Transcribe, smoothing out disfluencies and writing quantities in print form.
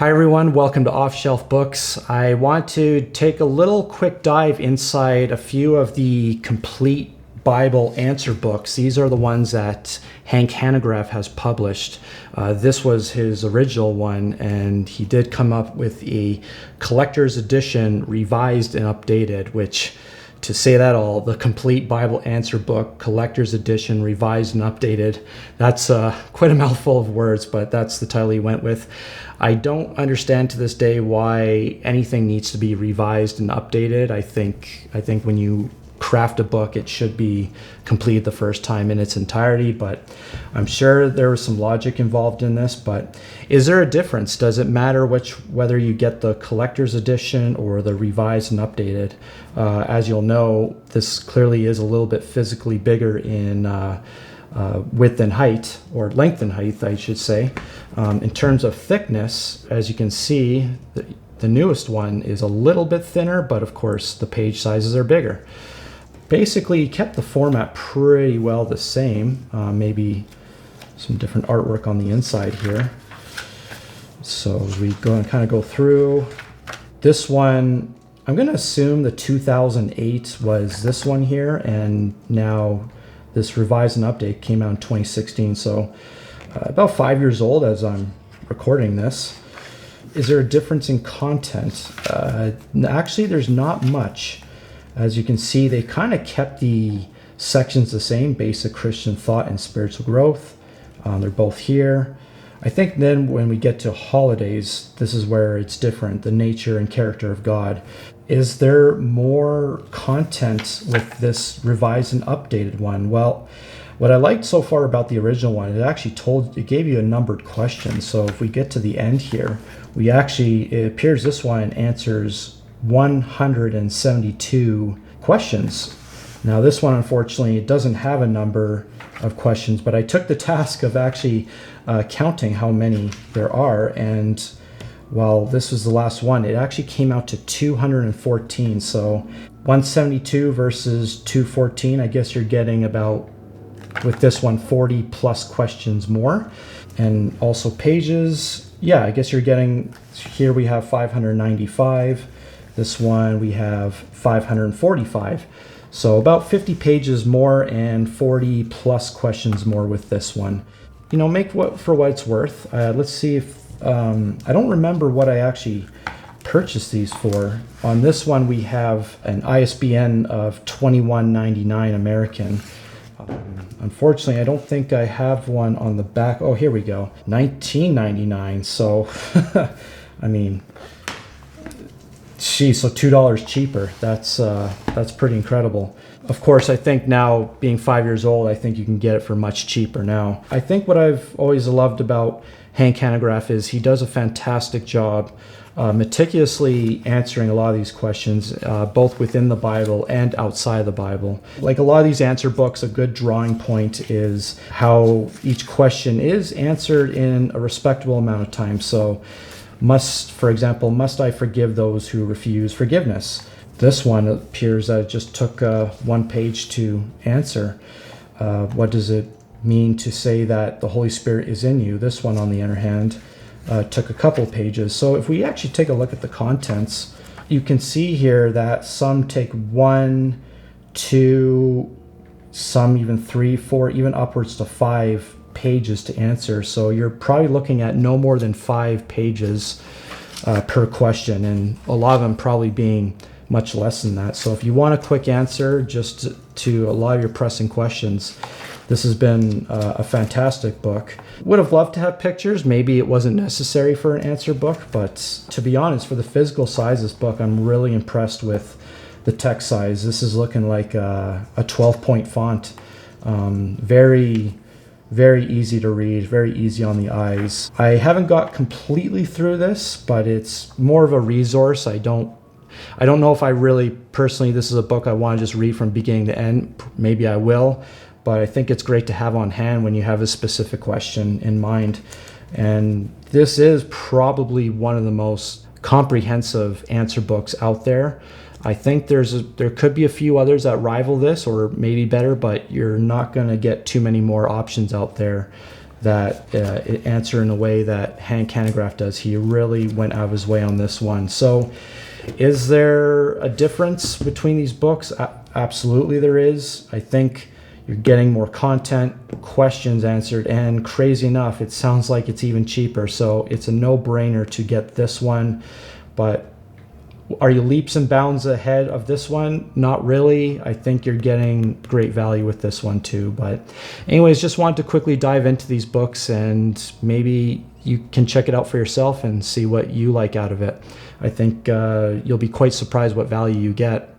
Hi everyone, welcome to Off Shelf Books. I want to take a little quick dive inside a few of the complete Bible answer books. These are the ones that Hank Hanegraaff has published. This was his original one, and he did come up with a collector's edition, revised and updated, which, to say that all, the complete Bible answer book, collector's edition, revised and updated, that's quite a mouthful of words, but that's the title he went with. I don't understand to this day why anything needs to be revised and updated. I think when you craft a book, it should be completed the first time in its entirety, but I'm sure there was some logic involved in this. But is there a difference? Does it matter whether you get the collector's edition or the revised and updated? As you'll know, this clearly is a little bit physically bigger in width and height, or length and height, I should say. In terms of thickness, as you can see, the newest one is a little bit thinner, but of course the page sizes are bigger. Basically, he kept the format pretty well the same. Maybe some different artwork on the inside here. So we go and kind of go through. This one, I'm going to assume the 2008 was this one here, and now this revised and update came out in 2016. So about 5 years old as I'm recording this. Is there a difference in content? Actually, there's not much. As you can see, they kind of kept the sections the same: basic Christian thought and spiritual growth. They're both here. I think then when we get to holidays, this is where it's different, the nature and character of God. Is there more content with this revised and updated one? Well, what I liked so far about the original one, it gave you a numbered question. So if we get to the end here, it appears this one answers 172 questions. Now this one, unfortunately, it doesn't have a number of questions, but I took the task of actually counting how many there are, and while this was the last one, it actually came out to 214. So 172 versus 214, I guess you're getting about, with this one, 40 plus questions more. And also pages, yeah, I guess you're getting, here we have 595. This one we have 545. So about 50 pages more and 40 plus questions more with this one. You know, make for what it's worth. Let's see if, I don't remember what I actually purchased these for. On this one we have an ISBN of 21.99 American. Unfortunately, I don't think I have one on the back. Oh, here we go, 19.99. So, I mean, geez, so $2 cheaper. That's pretty incredible. Of course, I think now, being 5 years old, I think you can get it for much cheaper now. I think what I've always loved about Hank Hanegraaff is he does a fantastic job meticulously answering a lot of these questions, both within the Bible and outside the Bible. Like a lot of these answer books, a good drawing point is how each question is answered in a respectable amount of time. So, for example, must I forgive those who refuse forgiveness? This one appears that it just took one page to answer. What does it mean to say that the Holy Spirit is in you? This one, on the other hand, took a couple pages. So if we actually take a look at the contents, you can see here that some take 1, 2, some even 3, 4, even upwards to 5 pages to answer. So you're probably looking at no more than 5 pages per question, and a lot of them probably being much less than that. So if you want a quick answer just to a lot of your pressing questions, this has been a fantastic book. Would have loved to have pictures. Maybe it wasn't necessary for an answer book, but to be honest, for the physical size of this book, I'm really impressed with the text size. This is looking like a 12-point font. Very, very easy to read, very easy on the eyes. I haven't got completely through this, but it's more of a resource. I don't know if I really, personally, this is a book I want to just read from beginning to end. Maybe I will, but I think it's great to have on hand when you have a specific question in mind. And this is probably one of the most comprehensive answer books out there. I think there could be a few others that rival this or maybe better, but you're not going to get too many more options out there that answer in a way that Hank Hanegraaff does. He really went out of his way on this one. So is there a difference between these books? Absolutely there is. I think you're getting more content, questions answered, and crazy enough, it sounds like it's even cheaper. So it's a no-brainer to get this one. But are you leaps and bounds ahead of this one? Not really. I think you're getting great value with this one too. But anyways, just wanted to quickly dive into these books, and maybe you can check it out for yourself and see what you like out of it. I think you'll be quite surprised what value you get.